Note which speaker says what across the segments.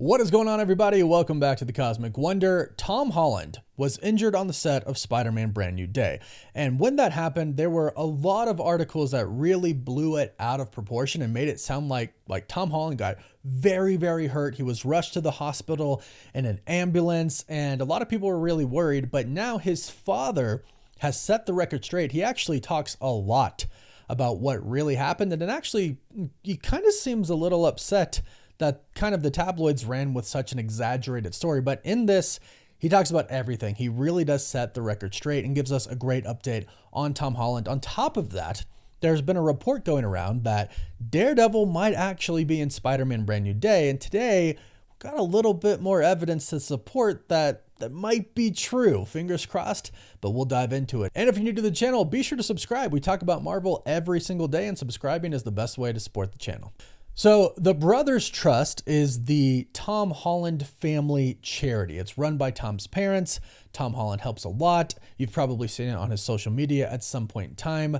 Speaker 1: What is going on, everybody? Welcome back to the Cosmic Wonder. Tom Holland was injured on the set of Spider-Man Brand New Day. And when that happened, there were a lot of articles that really blew it out of proportion and made it sound like Tom Holland got very, very hurt. He was rushed to the hospital in an ambulance, and a lot of people were really worried. But now his father has set the record straight. He actually talks a lot about what really happened, and it actually, he kind of seems a little upset that kind of the tabloids ran with such an exaggerated story. But in this, he talks about everything. He really does set the record straight and gives us a great update on Tom Holland. On top of that, there's been a report going around that Daredevil might actually be in Spider-Man Brand New Day. And today, we've got a little bit more evidence to support that might be true. Fingers crossed, but we'll dive into it. And if you're new to the channel, be sure to subscribe. We talk about Marvel every single day, and subscribing is the best way to support the channel. So the Brothers Trust is the Tom Holland family charity. It's run by Tom's parents. Tom Holland helps a lot. You've probably seen it on his social media at some point in time.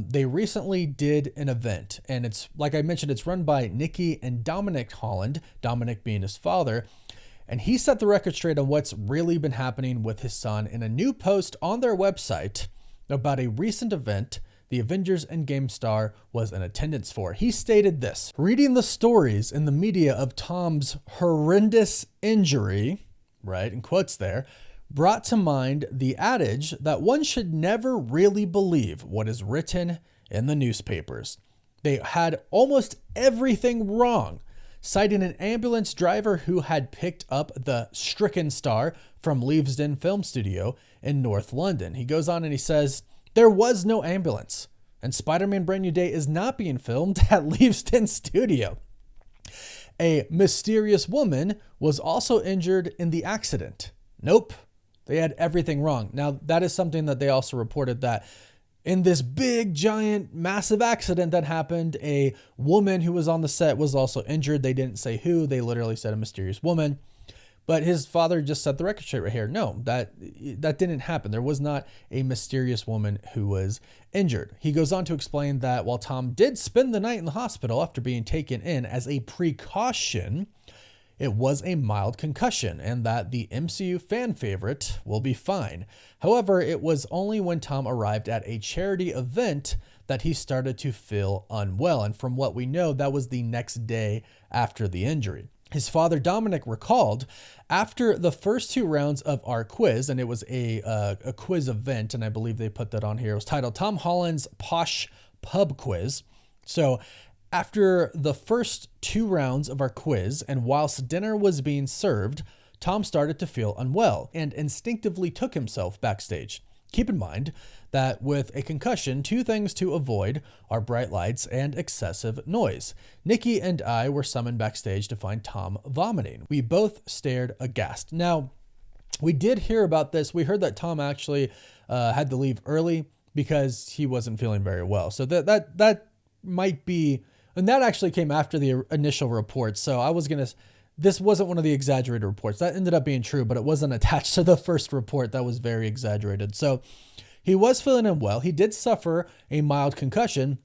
Speaker 1: They recently did an event, and it's, like I mentioned, it's run by Nikki and Dominic Holland, Dominic being his father. And he set the record straight on what's really been happening with his son in a new post on their website about a recent event the Avengers Endgame star was in attendance for. He stated this: reading the stories in the media of Tom's horrendous injury, right, in quotes there, brought to mind the adage that one should never really believe what is written in the newspapers. They had almost everything wrong, citing an ambulance driver who had picked up the stricken star from Leavesden Film Studio in North London. He goes on and he says, there was no ambulance, and Spider-Man Brand New Day is not being filmed at Leavesden Studio. A mysterious woman was also injured in the accident. Nope, they had everything wrong. Now, that is something that they also reported, that in this big, giant, massive accident that happened, a woman who was on the set was also injured. They didn't say who. They literally said a mysterious woman. But his father just set the record straight right here. No, that didn't happen. There was not a mysterious woman who was injured. He goes on to explain that while Tom did spend the night in the hospital after being taken in as a precaution, it was a mild concussion and that the MCU fan favorite will be fine. However, it was only when Tom arrived at a charity event that he started to feel unwell. And from what we know, that was the next day after the injury. His father, Dominic, recalled after the first two rounds of our quiz, and it was a quiz event, and I believe they put that on here. It was titled Tom Holland's Posh Pub Quiz. So after the first two rounds of our quiz, and whilst dinner was being served, Tom started to feel unwell and instinctively took himself backstage. Keep in mind that with a concussion, two things to avoid are bright lights and excessive noise. Nikki and I were summoned backstage to find Tom vomiting. We both stared aghast. Now, we did hear about this. We heard that Tom actually had to leave early because he wasn't feeling very well. So that might be, and that actually came after the initial report. So this wasn't one of the exaggerated reports. That ended up being true, but it wasn't attached to the first report. That was very exaggerated. So he was feeling unwell. He did suffer a mild concussion,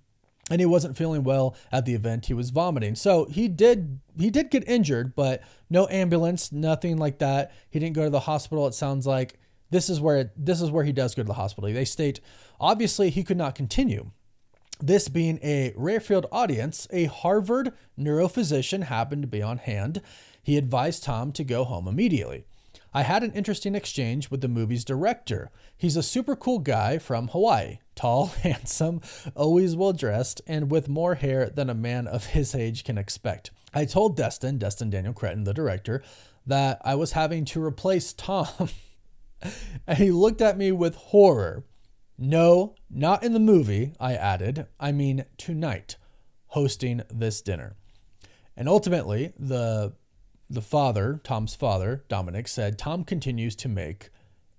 Speaker 1: and he wasn't feeling well at the event. He was vomiting. So he did get injured, but no ambulance, nothing like that. He didn't go to the hospital. It sounds like this is where he does go to the hospital. They state, obviously, he could not continue. This being a rare-field audience, a Harvard neurophysician happened to be on hand. He advised Tom to go home immediately. I had an interesting exchange with the movie's director. He's a super cool guy from Hawaii. Tall, handsome, always well-dressed, and with more hair than a man of his age can expect. I told Destin Daniel Cretton, the director, that I was having to replace Tom. And he looked at me with horror. No, not in the movie, I added. I mean tonight, hosting this dinner. And ultimately, the father, Tom's father, Dominic, said Tom continues to make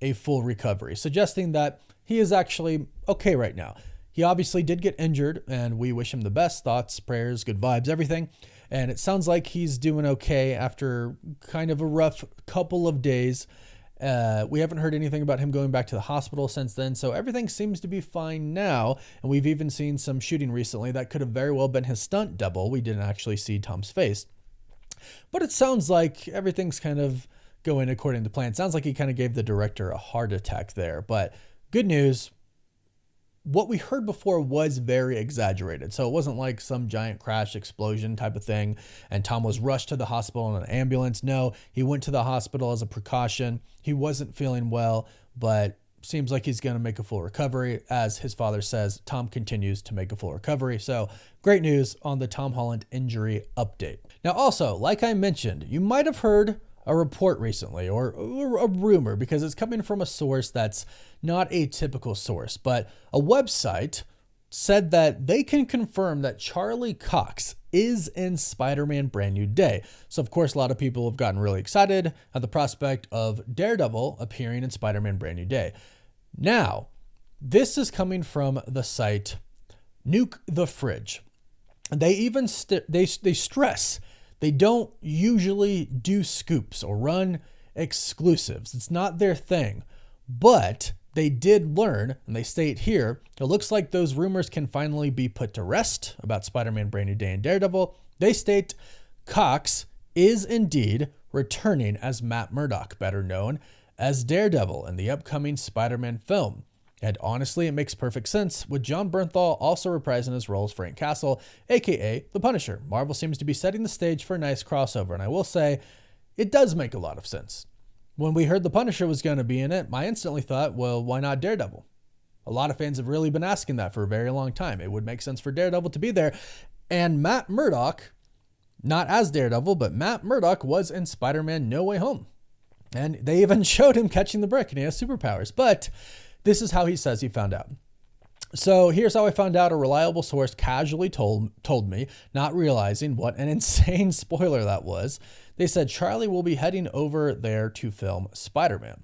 Speaker 1: a full recovery, suggesting that he is actually okay right now. He obviously did get injured, and we wish him the best. Thoughts, prayers, good vibes, everything. And it sounds like he's doing okay after kind of a rough couple of days. We haven't heard anything about him going back to the hospital since then, so everything seems to be fine now. And we've even seen some shooting recently that could have very well been his stunt double. We didn't actually see Tom's face. But it sounds like everything's kind of going according to plan. It sounds like he kind of gave the director a heart attack there. But good news, what we heard before was very exaggerated. So it wasn't like some giant crash explosion type of thing and Tom was rushed to the hospital in an ambulance. No, he went to the hospital as a precaution. He wasn't feeling well, but seems like he's going to make a full recovery. As his father says, Tom continues to make a full recovery. So great news on the Tom Holland injury update. Now also, like I mentioned, you might have heard a report recently or a rumor, because it's coming from a source that's not a typical source, but a website said that they can confirm that Charlie Cox is in Spider-Man Brand New Day. So of course, a lot of people have gotten really excited at the prospect of Daredevil appearing in Spider-Man Brand New Day. Now, this is coming from the site Nuke the Fridge. They even they stress they don't usually do scoops or run exclusives. It's not their thing. But they did learn, and they state here, it looks like those rumors can finally be put to rest about Spider-Man Brand New Day and Daredevil. They state Cox is indeed returning as Matt Murdock, better known as Daredevil, in the upcoming Spider-Man film. And honestly, it makes perfect sense, with John Bernthal also reprising his role as Frank Castle, aka the Punisher. Marvel seems to be setting the stage for a nice crossover, and I will say, it does make a lot of sense. When we heard the Punisher was going to be in it, I instantly thought, well, why not Daredevil? A lot of fans have really been asking that for a very long time. It would make sense for Daredevil to be there. And Matt Murdock, not as Daredevil, but Matt Murdock was in Spider-Man No Way Home. And they even showed him catching the brick, and he has superpowers. But this is how he says he found out. So here's how I found out. A reliable source casually told me, not realizing what an insane spoiler that was. They said Charlie will be heading over there to film Spider-Man.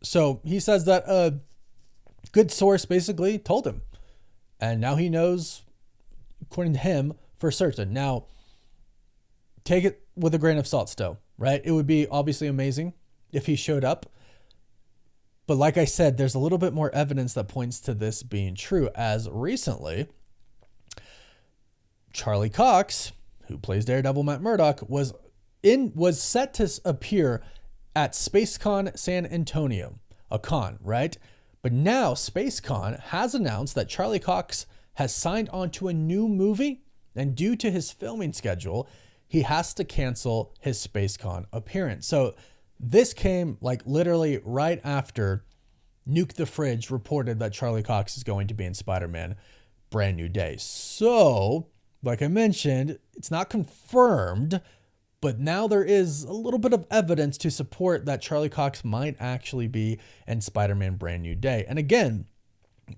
Speaker 1: So he says that a good source basically told him. And now he knows, according to him, for certain. Now, take it with a grain of salt still, right? It would be obviously amazing if he showed up. But like I said, there's a little bit more evidence that points to this being true, as recently Charlie Cox, who plays Daredevil Matt Murdock, was set to appear at SpaceCon San Antonio, a con, right? But now SpaceCon has announced that Charlie Cox has signed on to a new movie, and due to his filming schedule, he has to cancel his SpaceCon appearance. So this came like literally right after Nuke the Fridge reported that Charlie Cox is going to be in Spider-Man Brand New Day. So, like I mentioned, it's not confirmed, but now there is a little bit of evidence to support that Charlie Cox might actually be in Spider-Man Brand New Day. And again,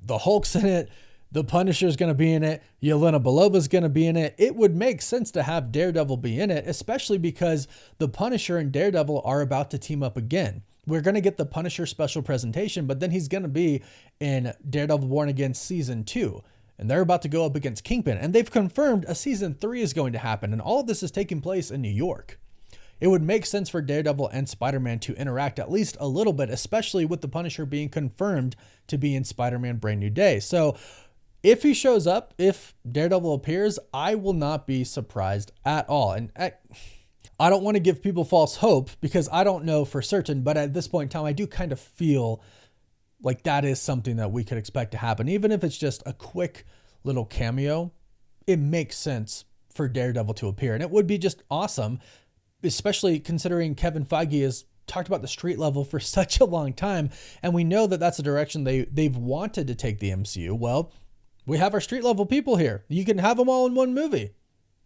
Speaker 1: the Hulk's in it, the Punisher's going to be in it, Yelena Belova's going to be in it. It would make sense to have Daredevil be in it, especially because the Punisher and Daredevil are about to team up again. We're going to get the Punisher special presentation, but then he's going to be in Daredevil Born Again Season 2. And they're about to go up against Kingpin. And they've confirmed a Season 3 is going to happen. And all of this is taking place in New York. It would make sense for Daredevil and Spider-Man to interact at least a little bit, especially with the Punisher being confirmed to be in Spider-Man Brand New Day. So if he shows up, if Daredevil appears, I will not be surprised at all. And I don't want to give people false hope because I don't know for certain, but at this point in time, I do kind of feel like that is something that we could expect to happen. Even if it's just a quick little cameo, it makes sense for Daredevil to appear. And it would be just awesome, especially considering Kevin Feige has talked about the street level for such a long time. And we know that that's a direction they've wanted to take the MCU. Well, we have our street level people here. You can have them all in one movie.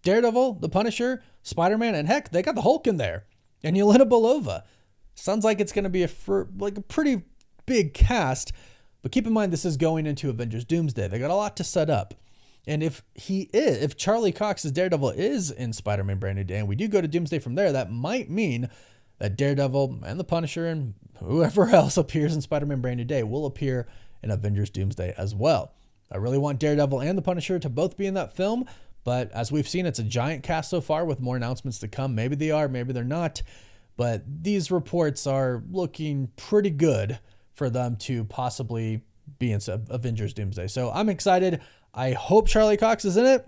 Speaker 1: Daredevil, the Punisher, Spider-Man, and heck, they got the Hulk in there. And Yelena Belova. Sounds like it's going to be a pretty big cast. But keep in mind, this is going into Avengers Doomsday. They got a lot to set up. And if Charlie Cox's Daredevil is in Spider-Man Brand New Day, and we do go to Doomsday from there, that might mean that Daredevil and the Punisher and whoever else appears in Spider-Man Brand New Day will appear in Avengers Doomsday as well. I really want Daredevil and the Punisher to both be in that film, but as we've seen, it's a giant cast so far with more announcements to come. Maybe they are, maybe they're not, but these reports are looking pretty good for them to possibly be in Avengers Doomsday. So I'm excited. I hope Charlie Cox is in it.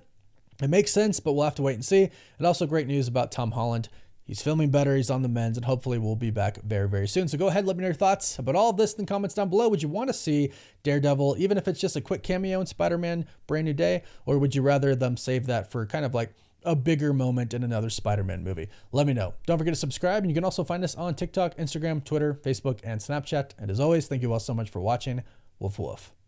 Speaker 1: It makes sense, but we'll have to wait and see. And also great news about Tom Holland. He's filming better, he's on the mend, and hopefully we'll be back very, very soon. So go ahead, let me know your thoughts about all of this in the comments down below. Would you want to see Daredevil, even if it's just a quick cameo in Spider-Man Brand New Day? Or would you rather them save that for kind of like a bigger moment in another Spider-Man movie? Let me know. Don't forget to subscribe, and you can also find us on TikTok, Instagram, Twitter, Facebook, and Snapchat. And as always, thank you all so much for watching. Woof woof.